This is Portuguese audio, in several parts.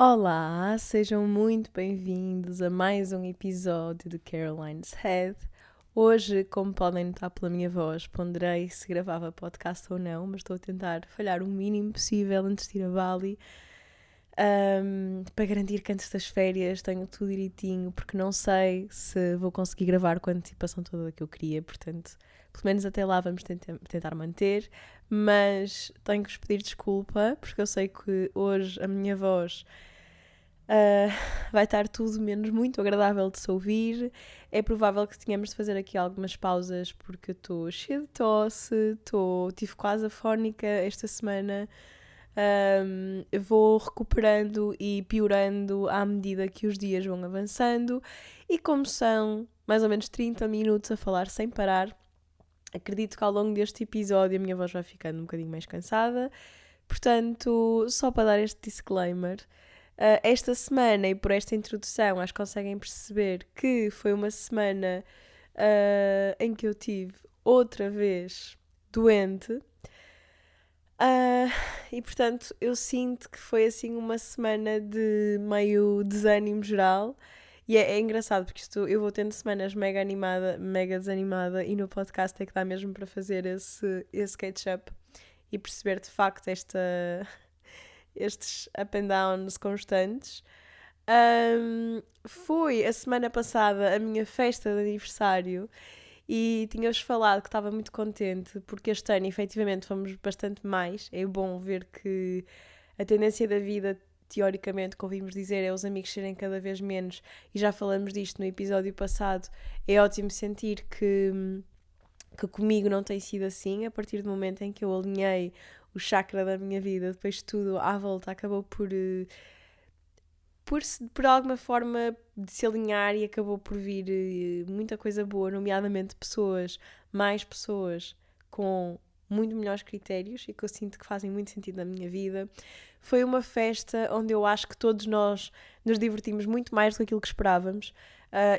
Olá, sejam muito bem-vindos a mais um episódio de Caroline's Head. Hoje, como podem notar pela minha voz, ponderei se gravava podcast ou não, mas estou a tentar falhar o mínimo possível antes de ir a Bali, para garantir que antes das férias tenho tudo direitinho, porque não sei se vou conseguir gravar com a antecipação toda que eu queria, portanto, pelo menos até lá vamos tentar manter, mas tenho que vos pedir desculpa, porque eu sei que hoje a minha voz vai estar tudo menos muito agradável de se ouvir. É provável que tenhamos de fazer aqui algumas pausas porque eu estou cheia de tosse, tive quase afónica esta semana. Eu vou recuperando e piorando à medida que os dias vão avançando, e como são mais ou menos 30 minutos a falar sem parar, acredito que ao longo deste episódio a minha voz vai ficando um bocadinho mais cansada. Portanto, só para dar este disclaimer, esta semana, e por esta introdução, acho que conseguem perceber que foi uma semana em que eu tive outra vez doente. E portanto, eu sinto que foi assim uma semana de meio desânimo geral. E é engraçado porque eu vou tendo semanas mega animada, mega desanimada, e no podcast é que dá mesmo para fazer esse catch-up e perceber de facto estes up and downs constantes. Foi a semana passada a minha festa de aniversário e tinha-vos falado que estava muito contente porque este ano efetivamente fomos bastante mais. É bom ver que a tendência da vida, teoricamente, que ouvimos dizer, é os amigos serem cada vez menos, e já falamos disto no episódio passado. É ótimo sentir que comigo não tem sido assim. A partir do momento em que eu alinhei o chakra da minha vida, depois de tudo à volta acabou por alguma forma de se alinhar, e acabou por vir muita coisa boa, nomeadamente mais pessoas com muito melhores critérios e que eu sinto que fazem muito sentido na minha vida. Foi uma festa onde eu acho que todos nós nos divertimos muito mais do que aquilo que esperávamos.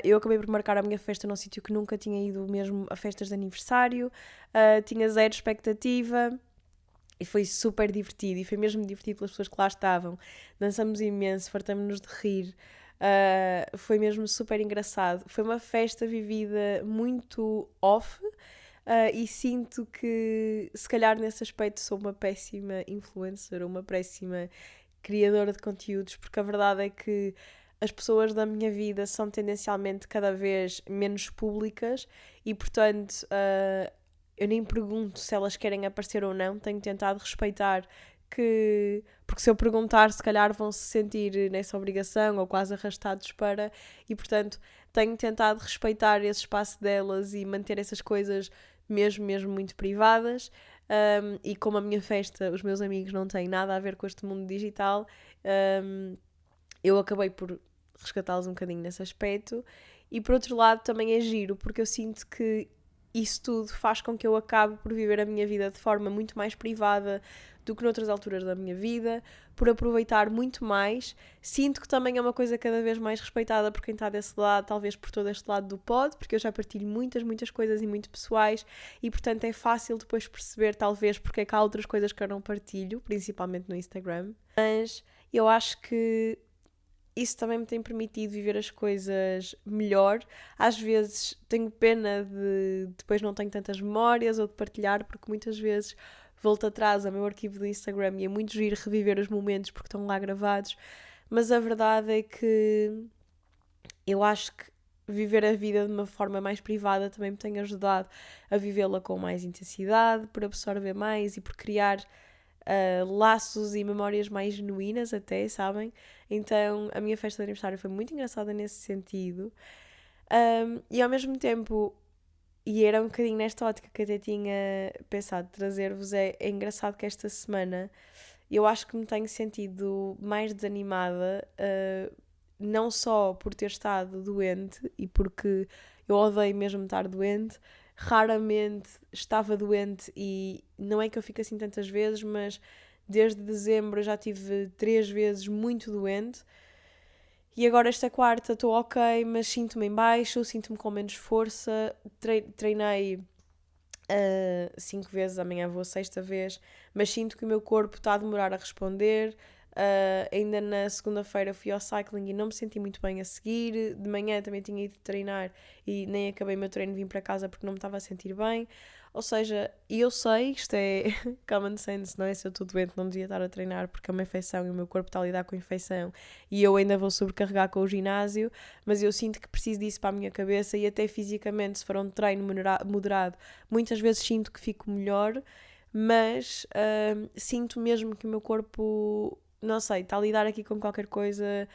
Eu acabei por marcar a minha festa num sítio que nunca tinha ido mesmo a festas de aniversário, tinha zero expectativa. E foi super divertido, e foi mesmo divertido pelas pessoas que lá estavam. Dançamos imenso, fartamos-nos de rir. Foi mesmo super engraçado. Foi uma festa vivida muito off, e sinto que, se calhar, nesse aspecto, sou uma péssima influencer, uma péssima criadora de conteúdos, porque a verdade é que as pessoas da minha vida são tendencialmente cada vez menos públicas e, portanto, eu nem pergunto se elas querem aparecer ou não. Tenho tentado respeitar porque se eu perguntar, se calhar vão se sentir nessa obrigação ou quase arrastados para, e portanto tenho tentado respeitar esse espaço delas e manter essas coisas mesmo muito privadas. E como a minha festa, os meus amigos não têm nada a ver com este mundo digital, eu acabei por resgatá-los um bocadinho nesse aspecto. E por outro lado também é giro, porque eu sinto que isso tudo faz com que eu acabe por viver a minha vida de forma muito mais privada do que noutras alturas da minha vida, por aproveitar muito mais. Sinto que também é uma coisa cada vez mais respeitada por quem está desse lado, talvez por todo este lado do pod, porque eu já partilho muitas coisas e muito pessoais, e portanto é fácil depois perceber talvez porque é que há outras coisas que eu não partilho, principalmente no Instagram. Mas eu acho que isso também me tem permitido viver as coisas melhor. Às vezes tenho pena de depois não tenho tantas memórias ou de partilhar, porque muitas vezes volto atrás ao meu arquivo do Instagram e é muito giro reviver os momentos porque estão lá gravados, mas a verdade é que eu acho que viver a vida de uma forma mais privada também me tem ajudado a vivê-la com mais intensidade, por absorver mais e por criar laços e memórias mais genuínas até, sabem? Então a minha festa de aniversário foi muito engraçada nesse sentido. E ao mesmo tempo, e era um bocadinho nesta ótica que até tinha pensado trazer-vos, é engraçado que esta semana eu acho que me tenho sentido mais desanimada, não só por ter estado doente e porque eu odeio mesmo estar doente. Raramente estava doente, e não é que eu fique assim tantas vezes, mas desde dezembro eu já tive 3 vezes muito doente. E agora esta quarta estou ok, mas sinto-me em baixo, sinto-me com menos força. Treinei 5 vezes, amanhã vou a sexta vez, mas sinto que o meu corpo está a demorar a responder. Ainda na segunda-feira fui ao cycling e não me senti muito bem a seguir. De manhã também tinha ido treinar e nem acabei o meu treino, vim para casa porque não me estava a sentir bem. Ou seja, e eu sei, isto é common sense, não é? Se eu estou doente não devia estar a treinar porque é uma infecção e o meu corpo está a lidar com a infecção e eu ainda vou sobrecarregar com o ginásio, mas eu sinto que preciso disso para a minha cabeça e até fisicamente, se for um treino moderado, muitas vezes sinto que fico melhor, mas sinto mesmo que o meu corpo, não sei, está a lidar aqui com qualquer coisa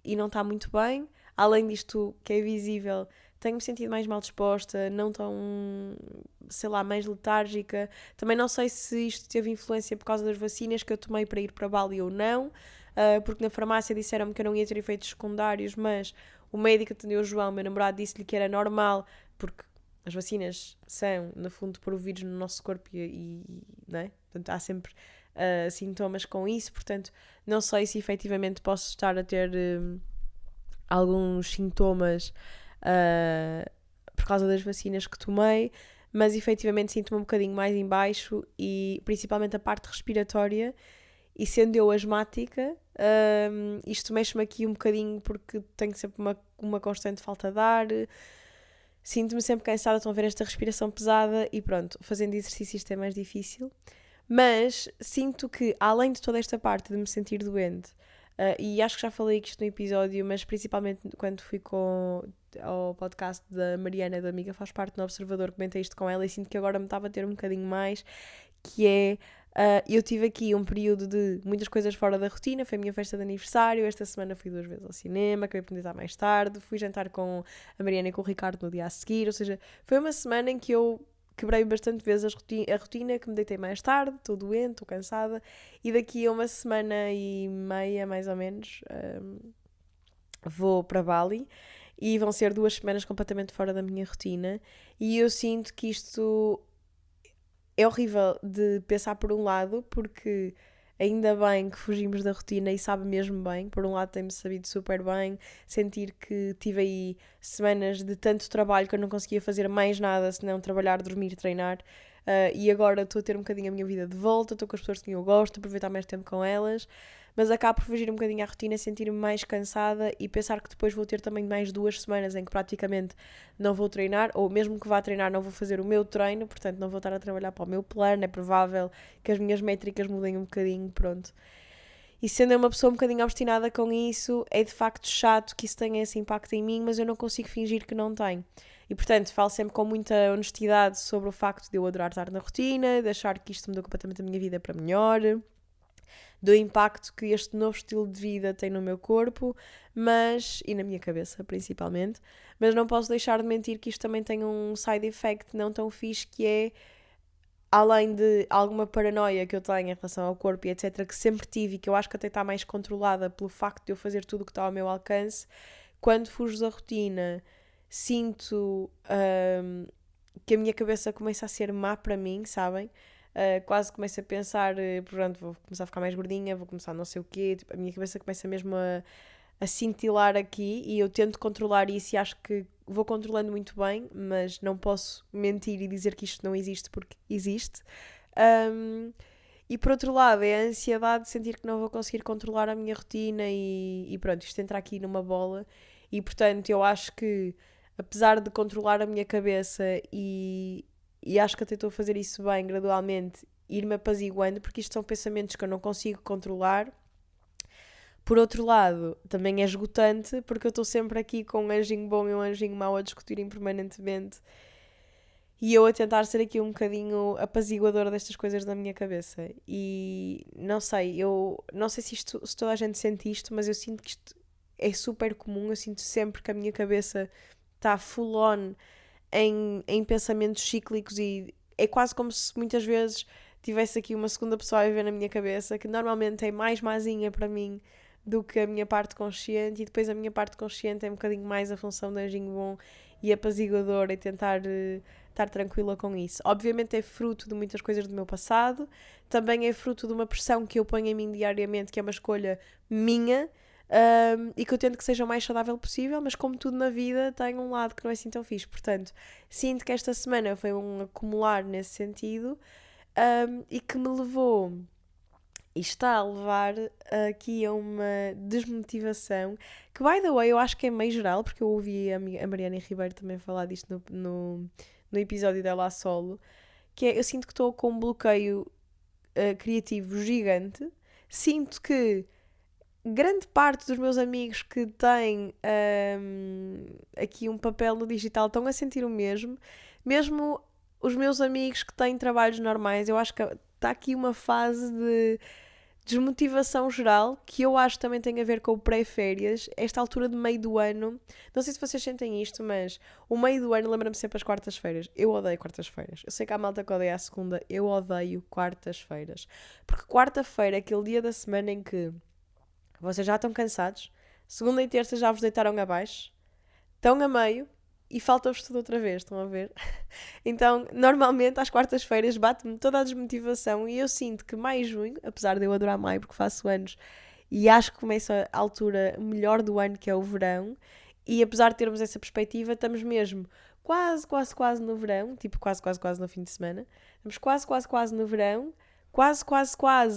e não está muito bem. Além disto, que é visível, tenho-me sentido mais mal disposta, não tão, sei lá, mais letárgica. Também não sei se isto teve influência por causa das vacinas que eu tomei para ir para Bali ou não, porque na farmácia disseram-me que eu não ia ter efeitos secundários, mas o médico atendeu o João, meu namorado, disse-lhe que era normal, porque as vacinas são, no fundo, por vírus no nosso corpo não é? Portanto, há sempre sintomas com isso, portanto, não sei se efetivamente posso estar a ter alguns sintomas por causa das vacinas que tomei, mas efetivamente sinto-me um bocadinho mais em baixo e principalmente a parte respiratória, e sendo eu asmática, isto mexe-me aqui um bocadinho porque tenho sempre uma constante falta de ar, sinto-me sempre cansada, estão a ver esta respiração pesada e pronto, fazendo exercício isto é mais difícil. Mas sinto que, além de toda esta parte de me sentir doente, e acho que já falei isto no episódio, mas principalmente quando fui ao podcast da Mariana, da Amiga Faz Parte no Observador, comentei isto com ela e sinto que agora me estava a ter um bocadinho mais, que é, eu tive aqui um período de muitas coisas fora da rotina, foi a minha festa de aniversário, esta semana fui 2 vezes ao cinema, acabei por estar mais tarde, fui jantar com a Mariana e com o Ricardo no dia a seguir, ou seja, foi uma semana em que eu quebrei bastante vezes a rotina, que me deitei mais tarde, estou doente, estou cansada, e daqui a uma semana e meia, mais ou menos, vou para Bali, e vão ser 2 semanas completamente fora da minha rotina, e eu sinto que isto é horrível de pensar por um lado, porque ainda bem que fugimos da rotina e sabe mesmo bem. Por um lado tem-me sabido super bem, sentir que tive aí semanas de tanto trabalho que eu não conseguia fazer mais nada senão trabalhar, dormir, treinar. E agora estou a ter um bocadinho a minha vida de volta, estou com as pessoas que eu gosto, aproveitar mais tempo com elas, mas acabo por fugir um bocadinho à rotina, sentir-me mais cansada e pensar que depois vou ter também mais 2 semanas em que praticamente não vou treinar, ou mesmo que vá treinar não vou fazer o meu treino, portanto não vou estar a trabalhar para o meu plano, é provável que as minhas métricas mudem um bocadinho, pronto. E sendo eu uma pessoa um bocadinho obstinada com isso, é de facto chato que isso tenha esse impacto em mim, mas eu não consigo fingir que não tem. E portanto, falo sempre com muita honestidade sobre o facto de eu adorar estar na rotina, de achar que isto mudou completamente a minha vida para melhor, do impacto que este novo estilo de vida tem no meu corpo, mas, e na minha cabeça principalmente, mas não posso deixar de mentir que isto também tem um side effect não tão fixe, que é, além de alguma paranoia que eu tenho em relação ao corpo e etc, que sempre tive e que eu acho que até está mais controlada pelo facto de eu fazer tudo o que está ao meu alcance, quando fujo da rotina, sinto que a minha cabeça começa a ser má para mim, sabem? Quase começo a pensar, pronto, vou começar a ficar mais gordinha, vou começar não sei o quê, tipo, a minha cabeça começa mesmo a cintilar aqui e eu tento controlar isso e acho que vou controlando muito bem, mas não posso mentir e dizer que isto não existe porque existe. E por outro lado, é a ansiedade de sentir que não vou conseguir controlar a minha rotina e pronto, isto entra aqui numa bola. E portanto, eu acho que, apesar de controlar a minha cabeça e acho que até estou a fazer isso bem gradualmente, ir-me apaziguando, porque isto são pensamentos que eu não consigo controlar. Por outro lado, também é esgotante, porque eu estou sempre aqui com um anjinho bom e um anjinho mau a discutirem permanentemente e eu a tentar ser aqui um bocadinho apaziguadora destas coisas na minha cabeça. E não sei, eu não sei se toda a gente sente isto, mas eu sinto que isto é super comum. Eu sinto sempre que a minha cabeça está full on em pensamentos cíclicos e é quase como se muitas vezes tivesse aqui uma segunda pessoa a viver na minha cabeça, que normalmente é mais mazinha para mim do que a minha parte consciente, e depois a minha parte consciente é um bocadinho mais a função de anjinho bom e apaziguador e tentar estar tranquila com isso. Obviamente é fruto de muitas coisas do meu passado, também é fruto de uma pressão que eu ponho em mim diariamente, que é uma escolha minha, e que eu tento que seja o mais saudável possível, mas como tudo na vida tem um lado que não é assim tão fixe. Portanto, sinto que esta semana foi um acumular nesse sentido, e que me levou E está a levar aqui a uma desmotivação que, by the way, eu acho que é meio geral, porque eu ouvi a Mariana Ribeiro também falar disto no episódio dela a solo, que é, eu sinto que estou com um bloqueio criativo gigante. Sinto que grande parte dos meus amigos que têm aqui um papel no digital estão a sentir o mesmo. Mesmo os meus amigos que têm trabalhos normais, eu acho que está aqui uma fase de desmotivação geral, que eu acho que também tem a ver com o pré-férias, esta altura de meio do ano. Não sei se vocês sentem isto, mas o meio do ano lembra-me sempre as quartas-feiras. Eu odeio quartas-feiras. Eu sei que há malta que odeia a segunda, eu odeio quartas-feiras. Porque quarta-feira é aquele dia da semana em que vocês já estão cansados, segunda e terça já vos deitaram abaixo, estão a meio e falta-vos tudo outra vez, estão a ver? Então, normalmente, às quartas-feiras, bate-me toda a desmotivação e eu sinto que maio e junho, apesar de eu adorar maio porque faço anos e acho que começa a altura melhor do ano, que é o verão, e apesar de termos essa perspectiva, estamos mesmo quase no verão, tipo quase no fim de semana, estamos quase no verão, quase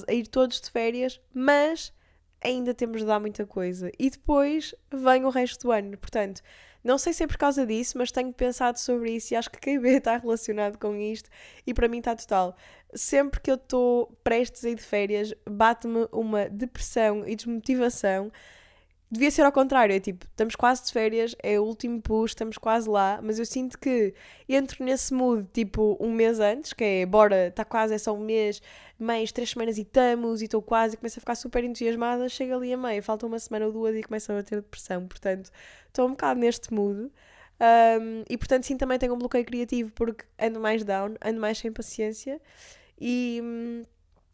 a ir todos de férias, mas ainda temos de dar muita coisa. E depois vem o resto do ano. Portanto, não sei se é por causa disso, mas tenho pensado sobre isso e acho que QB está relacionado com isto e para mim está total. Sempre que eu estou prestes a ir de férias, bate-me uma depressão e desmotivação. Devia ser ao contrário, é tipo, estamos quase de férias, é o último push, estamos quase lá, mas eu sinto que entro nesse mood tipo um mês antes, que é, bora, está quase, é só um mês, mais 3 semanas e estamos, e estou quase, e começo a ficar super entusiasmada, chega ali a meio, falta uma semana ou duas e começo a ter depressão, portanto, estou um bocado neste mood. E portanto sim, também tenho um bloqueio criativo porque ando mais down, ando mais sem paciência e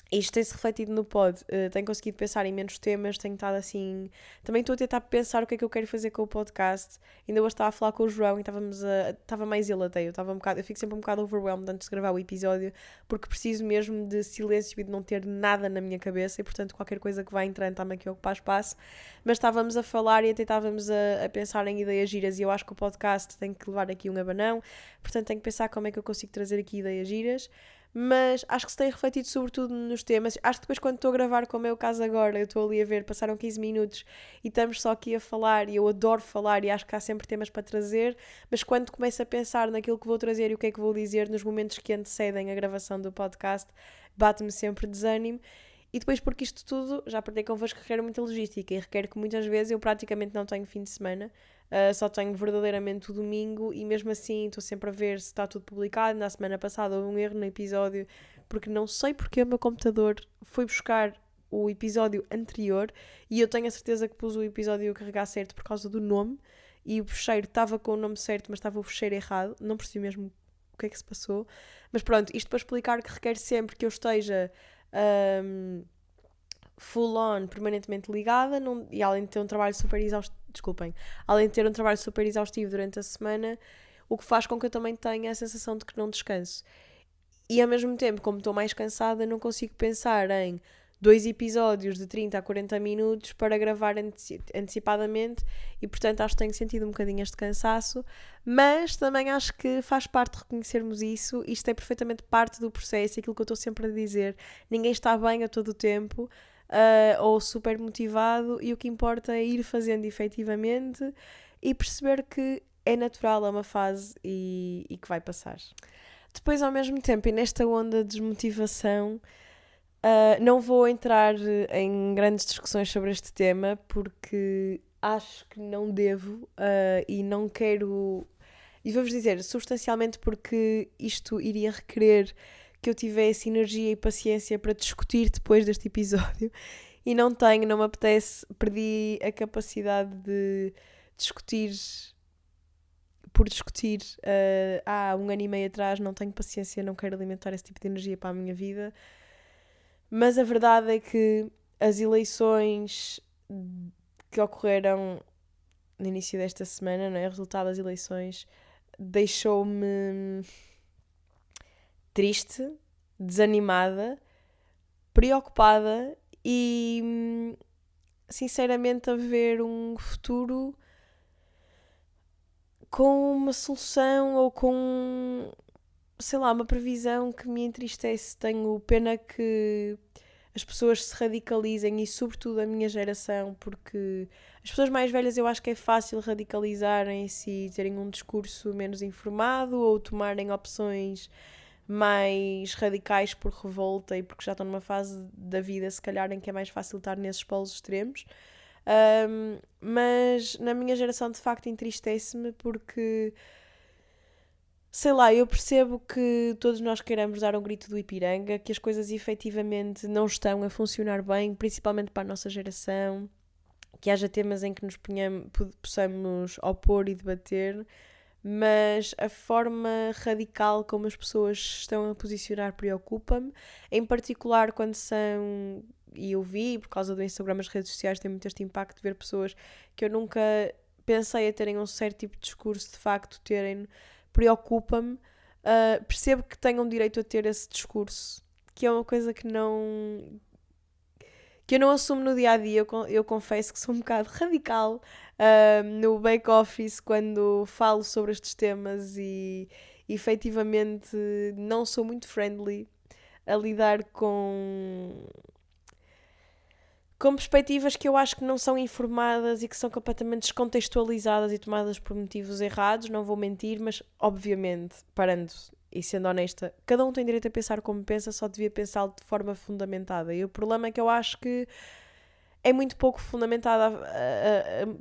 isto tem-se refletido no pod. Tenho conseguido pensar em menos temas, tenho estado assim. Também estou a tentar pensar o que é que eu quero fazer com o podcast. Ainda hoje estava a falar com o João e estava mais ele até. Eu fico sempre um bocado overwhelmed antes de gravar o episódio porque preciso mesmo de silêncio e de não ter nada na minha cabeça e, portanto, qualquer coisa que vá entrando está-me aqui a ocupar espaço. Mas estávamos a falar e até estávamos a pensar em ideias giras e eu acho que o podcast tem que levar aqui um abanão. Portanto, tenho que pensar como é que eu consigo trazer aqui ideias giras. Mas acho que se tem refletido sobretudo nos temas. Acho que depois quando estou a gravar, como é o caso agora, eu estou ali a ver, passaram 15 minutos e estamos só aqui a falar e eu adoro falar e acho que há sempre temas para trazer, mas quando começo a pensar naquilo que vou trazer e o que é que vou dizer nos momentos que antecedem a gravação do podcast, bate-me sempre desânimo. E depois porque isto tudo, já partilhei convosco, requer muita logística e requer que muitas vezes eu praticamente não tenho fim de semana, só tenho verdadeiramente o domingo e mesmo assim estou sempre a ver se está tudo publicado. Na semana passada houve um erro no episódio porque não sei porque o meu computador foi buscar o episódio anterior e eu tenho a certeza que pus o episódio a carregar certo por causa do nome e o fecheiro estava com o nome certo mas estava o fecheiro errado, não percebi mesmo o que é que se passou, mas pronto, isto para explicar que requer sempre que eu esteja full on, permanentemente ligada e além de ter um trabalho super exaustivo, além de ter um trabalho super exaustivo durante a semana, o que faz com que eu também tenha a sensação de que não descanso. E ao mesmo tempo, como estou mais cansada, não consigo pensar em 2 episódios de 30 a 40 minutos para gravar antecipadamente e portanto acho que tenho sentido um bocadinho este cansaço, mas também acho que faz parte de reconhecermos isso. Isto é perfeitamente parte do processo, aquilo que eu estou sempre a dizer, ninguém está bem a todo o tempo ou super motivado e o que importa é ir fazendo efetivamente e perceber que é natural, é uma fase e que vai passar. Depois ao mesmo tempo e nesta onda de desmotivação, não vou entrar em grandes discussões sobre este tema porque acho que não devo e não quero. E vou-vos dizer, substancialmente porque isto iria requerer que eu tivesse energia e paciência para discutir depois deste episódio e não tenho, não me apetece, perdi a capacidade de discutir por discutir há 1 ano e meio atrás, não tenho paciência, não quero alimentar esse tipo de energia para a minha vida. Mas a verdade é que as eleições que ocorreram no início desta semana, não é? O resultado das eleições deixou-me triste, desanimada, preocupada e sinceramente a ver um futuro com uma solução ou com, sei lá, uma previsão que me entristece. Tenho pena que as pessoas se radicalizem e sobretudo a minha geração, porque as pessoas mais velhas eu acho que é fácil radicalizarem-se e terem um discurso menos informado ou tomarem opções mais radicais por revolta e porque já estão numa fase da vida se calhar em que é mais fácil estar nesses polos extremos. Mas na minha geração de facto entristece-me porque, sei lá, eu percebo que todos nós queiramos dar um grito do Ipiranga, que as coisas efetivamente não estão a funcionar bem, principalmente para a nossa geração, que haja temas em que nos possamos opor e debater, mas a forma radical como as pessoas estão a posicionar preocupa-me, em particular quando são, e eu vi, por causa do Instagram, as redes sociais têm muito este impacto de ver pessoas que eu nunca pensei a terem um certo tipo de discurso, de facto terem, preocupa-me. Percebo que tenham direito a ter esse discurso, que é uma coisa que eu não assumo no dia a dia. Eu confesso que sou um bocado radical no back-office quando falo sobre estes temas e efetivamente não sou muito friendly a lidar com perspectivas que eu acho que não são informadas e que são completamente descontextualizadas e tomadas por motivos errados, não vou mentir, mas obviamente, parando e sendo honesta, cada um tem direito a pensar como pensa, só devia pensá-lo de forma fundamentada. E o problema é que eu acho que é muito pouco fundamentada,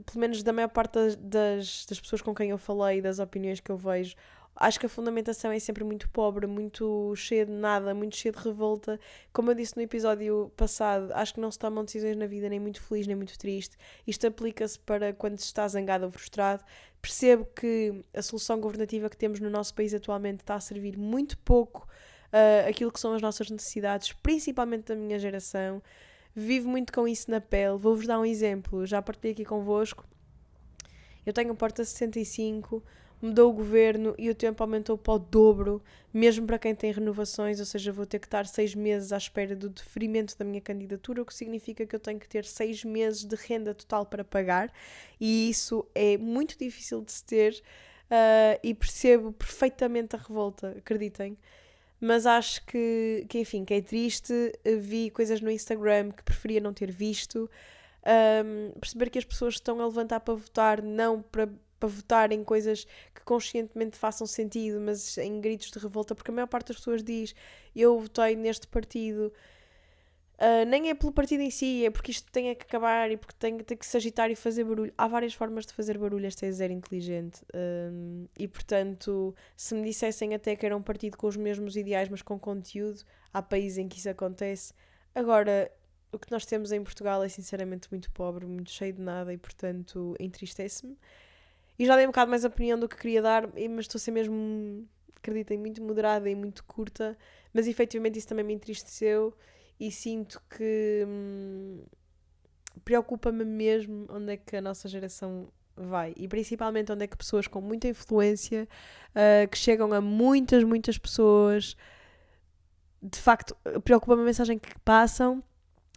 pelo menos da maior parte das pessoas com quem eu falei, das opiniões que eu vejo. Acho que a fundamentação é sempre muito pobre, muito cheia de nada, muito cheia de revolta. Como eu disse no episódio passado, acho que não se tomam decisões na vida nem muito feliz nem muito triste. Isto aplica-se para quando se está zangado ou frustrado. Percebo que a solução governativa que temos no nosso país atualmente está a servir muito pouco aquilo que são as nossas necessidades, principalmente da minha geração. Vivo muito com isso na pele. Vou-vos dar um exemplo, já partilhei aqui convosco. Eu tenho um Porta 65, mudou o governo e o tempo aumentou para o dobro, mesmo para quem tem renovações, ou seja, vou ter que estar 6 meses à espera do deferimento da minha candidatura, o que significa que eu tenho que ter 6 meses de renda total para pagar, e isso é muito difícil de se ter, e percebo perfeitamente a revolta, acreditem. Mas acho enfim, que é triste. Vi coisas no Instagram que preferia não ter visto. Perceber que as pessoas estão a levantar para votar, não para votar em coisas que conscientemente façam sentido, mas em gritos de revolta, porque a maior parte das pessoas diz: eu votei neste partido. Nem é pelo partido em si, é porque isto tem que acabar e porque tem que se agitar e fazer barulho. Há várias formas de fazer barulho, esta é zero inteligente. E portanto, se me dissessem até que era um partido com os mesmos ideais, mas com conteúdo, há países em que isso acontece. Agora, o que nós temos em Portugal é sinceramente muito pobre, muito cheio de nada e portanto entristece-me. E já dei um bocado mais opinião do que queria dar, mas estou a ser mesmo, acreditem, muito moderada e muito curta, mas efetivamente isso também me entristeceu. E sinto que preocupa-me mesmo onde é que a nossa geração vai. E principalmente onde é que pessoas com muita influência, que chegam a muitas pessoas, de facto, preocupa-me a mensagem que passam,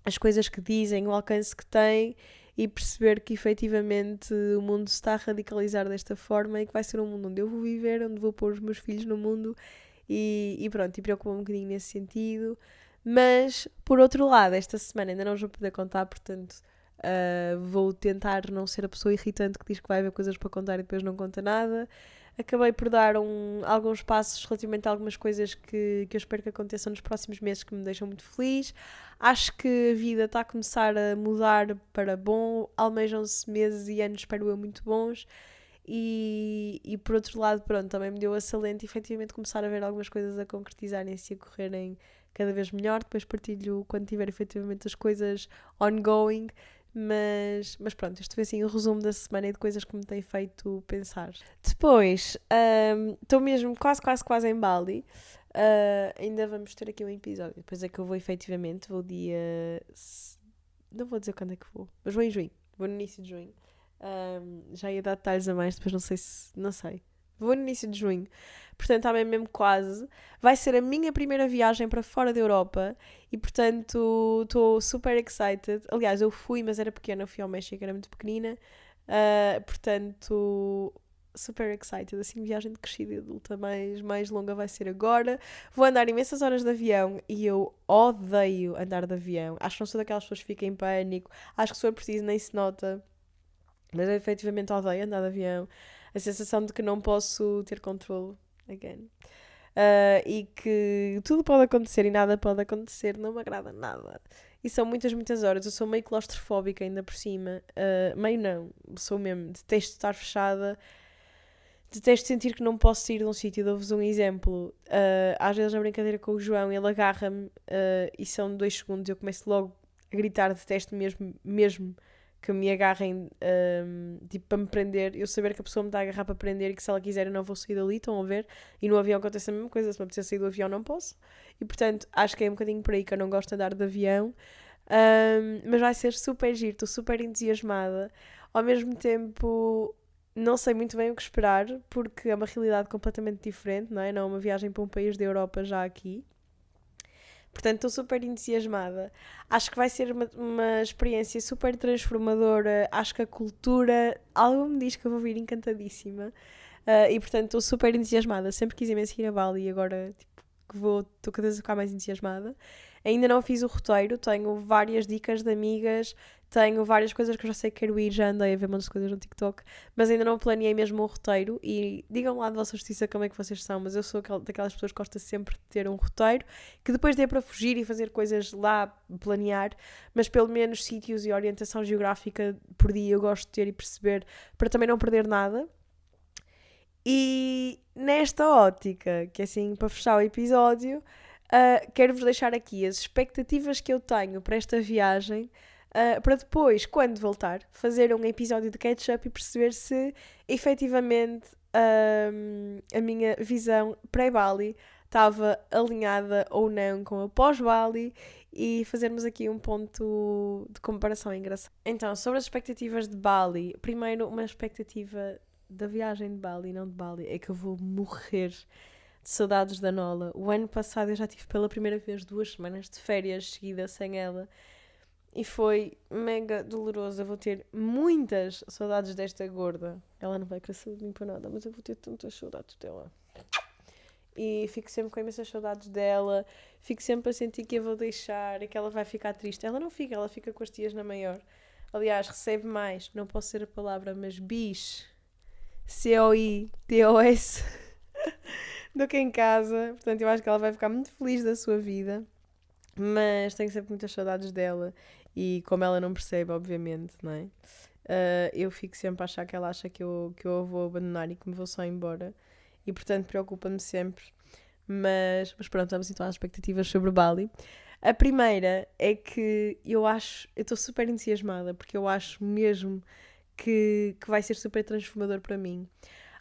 as coisas que dizem, o alcance que têm e perceber que efetivamente o mundo se está a radicalizar desta forma e que vai ser um mundo onde eu vou viver, onde vou pôr os meus filhos no mundo e pronto, e preocupa-me um bocadinho nesse sentido. Mas, por outro lado, esta semana ainda não vos vou poder contar, portanto, vou tentar não ser a pessoa irritante que diz que vai haver coisas para contar e depois não conta nada. Acabei por dar alguns passos relativamente a algumas coisas que eu espero que aconteçam nos próximos meses que me deixam muito feliz. Acho que a vida está a começar a mudar para bom, almejam-se meses e anos, espero eu, muito bons. E por outro lado, pronto, também me deu a salente efetivamente começar a ver algumas coisas a concretizarem-se e a correrem cada vez melhor. Depois partilho quando tiver efetivamente as coisas ongoing. Mas pronto, isto foi assim o resumo da semana e de coisas que me têm feito pensar. Depois, estou mesmo quase em Bali. Ainda vamos ter aqui um episódio. Depois é que eu vou efetivamente, vou dia... Não vou dizer quando é que vou, mas vou em junho. Vou no início de junho. Já ia dar detalhes a mais, depois não sei. Vou no início de junho. Portanto, está mesmo quase. Vai ser a minha primeira viagem para fora da Europa e, portanto, estou super excited. Aliás, eu fui, mas era pequena. Eu fui ao México, era muito pequenina. Portanto, super excited, assim, viagem de crescida e adulta mais longa vai ser agora. Vou andar imensas horas de avião e eu odeio andar de avião. Acho que não sou daquelas pessoas que ficam em pânico, acho que se for preciso nem se nota, mas eu efetivamente odeio andar de avião. A sensação de que não posso ter controle, again. E que tudo pode acontecer e nada pode acontecer, não me agrada nada. E são muitas horas. Eu sou meio claustrofóbica ainda por cima. Meio não, sou mesmo. Detesto estar fechada. Detesto sentir que não posso sair de um sítio. Dou-vos um exemplo. Às vezes na brincadeira com o João, ele agarra-me e são 2 segundos. Eu começo logo a gritar, detesto mesmo que me agarrem tipo para me prender. Eu saber que a pessoa me está a agarrar para prender e que se ela quiser eu não vou sair dali, estão a ver? E no avião acontece a mesma coisa. Se me apetecer sair do avião não posso. E portanto acho que é um bocadinho por aí que eu não gosto de andar de avião. Mas vai ser super giro, estou super entusiasmada. Ao mesmo tempo, não sei muito bem o que esperar, porque é uma realidade completamente diferente, não é? Não é uma viagem para um país da Europa já aqui. Portanto, estou super entusiasmada. Acho que vai ser uma experiência super transformadora. Acho que a cultura, algo me diz que eu vou vir encantadíssima. E portanto, estou super entusiasmada. Sempre quis imenso ir a Bali e agora tipo, estou cada vez a ficar mais entusiasmada. Ainda não fiz o roteiro, tenho várias dicas de amigas, tenho várias coisas que eu já sei que quero ir, já andei a ver muitas coisas no TikTok, mas ainda não planeei mesmo o roteiro. E digam lá de vossa justiça como é que vocês são, mas eu sou daquelas pessoas que gosta sempre de ter um roteiro, que depois dê para fugir e fazer coisas lá, planear, mas pelo menos sítios e orientação geográfica por dia eu gosto de ter e perceber, para também não perder nada. E nesta ótica, que é assim, para fechar o episódio, quero-vos deixar aqui as expectativas que eu tenho para esta viagem, para depois, quando voltar, fazer um episódio de catch-up e perceber se efetivamente a minha visão pré-Bali estava alinhada ou não com a pós-Bali e fazermos aqui um ponto de comparação engraçado. Então, sobre as expectativas de Bali, primeiro uma expectativa da viagem de Bali, não de Bali, é que eu vou morrer de saudades da Nola. O ano passado eu já tive pela primeira vez 2 semanas de férias seguidas sem ela e foi mega doloroso. Eu vou ter muitas saudades desta gorda. Ela não vai querer saber de mim para nada, mas eu vou ter tantas saudades dela. E fico sempre com imensas saudades dela, fico sempre a sentir que a vou deixar e que ela vai ficar triste. Ela não fica, ela fica com as tias na maior. Aliás, recebe mais, não posso ser a palavra, mas bis, COIDOS, do que em casa. Portanto, eu acho que ela vai ficar muito feliz da sua vida, mas tenho sempre muitas saudades dela e como ela não percebe, obviamente, não é? Eu fico sempre a achar que ela acha que eu a vou abandonar e que me vou só embora e portanto preocupa-me sempre, mas pronto, vamos então às expectativas sobre Bali. A primeira é que eu estou super entusiasmada porque eu acho mesmo que vai ser super transformador para mim.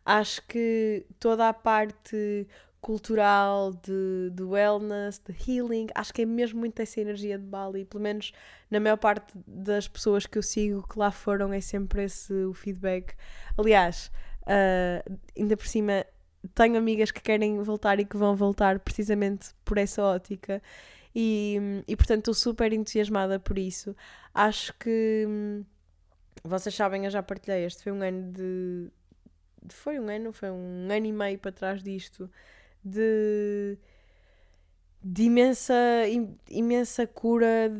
Acho que toda a parte cultural, de wellness, de healing, acho que é mesmo muito essa energia de Bali, pelo menos na maior parte das pessoas que eu sigo que lá foram é sempre esse o feedback. Aliás, ainda por cima tenho amigas que querem voltar e que vão voltar precisamente por essa ótica e portanto estou super entusiasmada por isso. Acho que vocês sabem, eu já partilhei, este foi um ano foi um ano e meio para trás disto, de imensa cura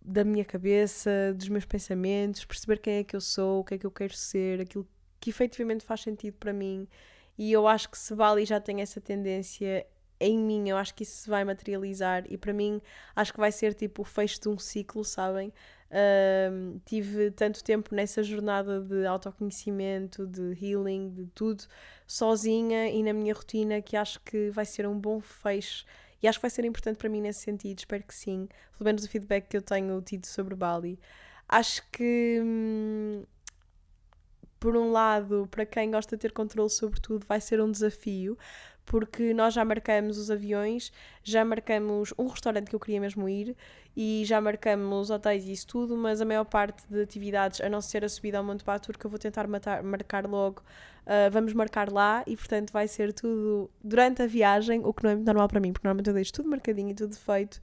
da minha cabeça, dos meus pensamentos, perceber quem é que eu sou, o que é que eu quero ser, aquilo que efetivamente faz sentido para mim. E eu acho que se Bali já tem essa tendência em mim, eu acho que isso se vai materializar e para mim acho que vai ser tipo o fecho de um ciclo, sabem? Tive tanto tempo nessa jornada de autoconhecimento, de healing, de tudo, sozinha e na minha rotina, que acho que vai ser um bom fecho e acho que vai ser importante para mim nesse sentido, espero que sim, pelo menos o feedback que eu tenho tido sobre Bali. Acho que por um lado, para quem gosta de ter controle sobre tudo, vai ser um desafio, porque nós já marcamos os aviões, já marcamos um restaurante que eu queria mesmo ir e já marcamos hotéis e isso tudo, mas a maior parte de atividades, a não ser a subida ao Monte Batur, que eu vou tentar marcar logo, vamos marcar lá e portanto vai ser tudo durante a viagem, o que não é muito normal para mim, porque normalmente eu deixo tudo marcadinho e tudo feito.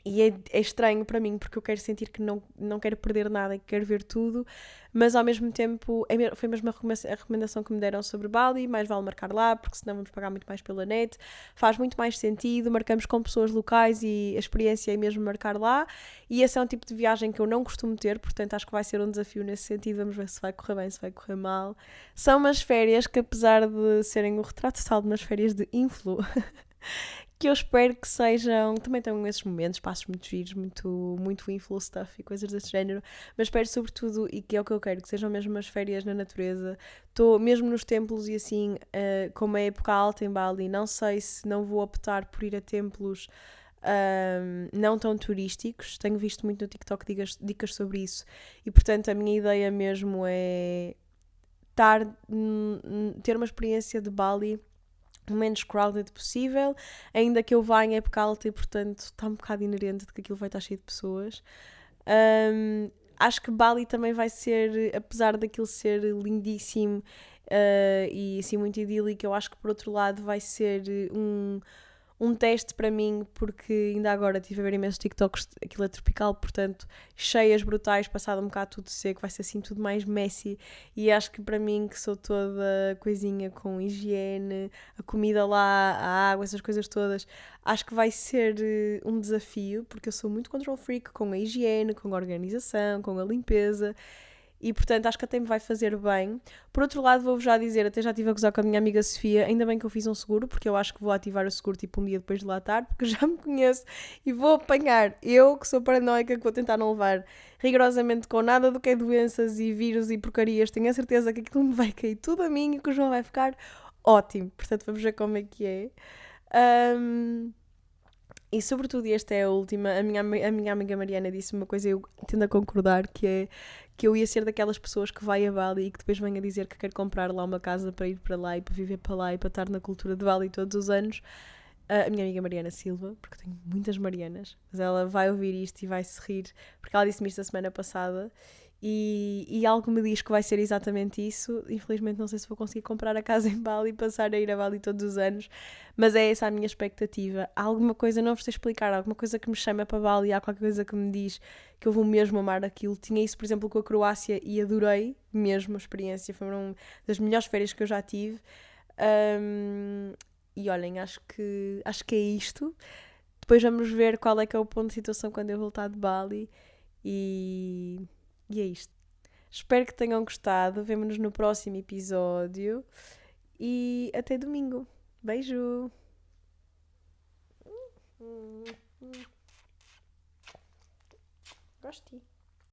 E é estranho para mim, porque eu quero sentir que não quero perder nada e que quero ver tudo, mas ao mesmo tempo foi mesmo a recomendação que me deram sobre Bali, mais vale marcar lá, porque senão vamos pagar muito mais pela net, faz muito mais sentido, marcamos com pessoas locais e a experiência é mesmo marcar lá, e esse é um tipo de viagem que eu não costumo ter, portanto acho que vai ser um desafio nesse sentido, vamos ver se vai correr bem, se vai correr mal. São umas férias que, apesar de serem o retrato total de umas férias de influ, que eu espero que sejam, também tenham esses momentos, passos muito giros, muito influ stuff e coisas desse género, mas espero sobretudo, e que é o que eu quero, que sejam mesmo umas férias na natureza. Estou mesmo nos templos e assim, como é época alta em Bali, não sei se não vou optar por ir a templos não tão turísticos. Tenho visto muito no TikTok dicas sobre isso, e portanto a minha ideia mesmo é ter uma experiência de Bali o menos crowded possível, ainda que eu vá em época alta e portanto está um bocado inerente de que aquilo vai estar cheio de pessoas. Acho que Bali também vai ser, apesar daquilo ser lindíssimo e assim muito idílico, eu acho que por outro lado vai ser um teste para mim, porque ainda agora estive a ver imensos TikToks, aquilo é tropical, portanto, cheias, brutais, passado um bocado tudo seco, vai ser assim tudo mais messy, e acho que para mim, que sou toda coisinha com higiene, a comida lá, a água, essas coisas todas, acho que vai ser um desafio, porque eu sou muito control freak com a higiene, com a organização, com a limpeza, e portanto acho que até me vai fazer bem. Por outro lado, vou-vos já dizer, até já estive a gozar com a minha amiga Sofia, ainda bem que eu fiz um seguro, porque eu acho que vou ativar o seguro tipo um dia depois de lá estar, porque eu já me conheço e vou apanhar. Eu, que sou paranoica, que vou tentar não levar rigorosamente com nada do que é doenças e vírus e porcarias, tenho a certeza que aquilo me vai cair tudo a mim e que o João vai ficar ótimo. Portanto, vamos ver como é que é. E sobretudo, e esta é a última, a minha amiga Mariana disse uma coisa e eu tendo a concordar, que é que eu ia ser daquelas pessoas que vai a Bali e que depois vem a dizer que quer comprar lá uma casa para ir para lá e para viver para lá e para estar na cultura de Bali todos os anos. A minha amiga Mariana Silva, porque eu tenho muitas Marianas, mas ela vai ouvir isto e vai se rir, porque ela disse-me isto a semana passada. E algo me diz que vai ser exatamente isso. Infelizmente não sei se vou conseguir comprar a casa em Bali e passar a ir a Bali todos os anos, mas é essa a minha expectativa. Há alguma coisa, não vos sei explicar, alguma coisa que me chama para Bali, há qualquer coisa que me diz que eu vou mesmo amar aquilo. Tinha isso, por exemplo, com a Croácia e adorei mesmo a experiência, foi uma das melhores férias que eu já tive. E olhem, acho que é isto. Depois vamos ver qual é que é o ponto de situação quando eu voltar de Bali e é isto. Espero que tenham gostado. Vemo-nos no próximo episódio. E até domingo. Beijo! Gostei.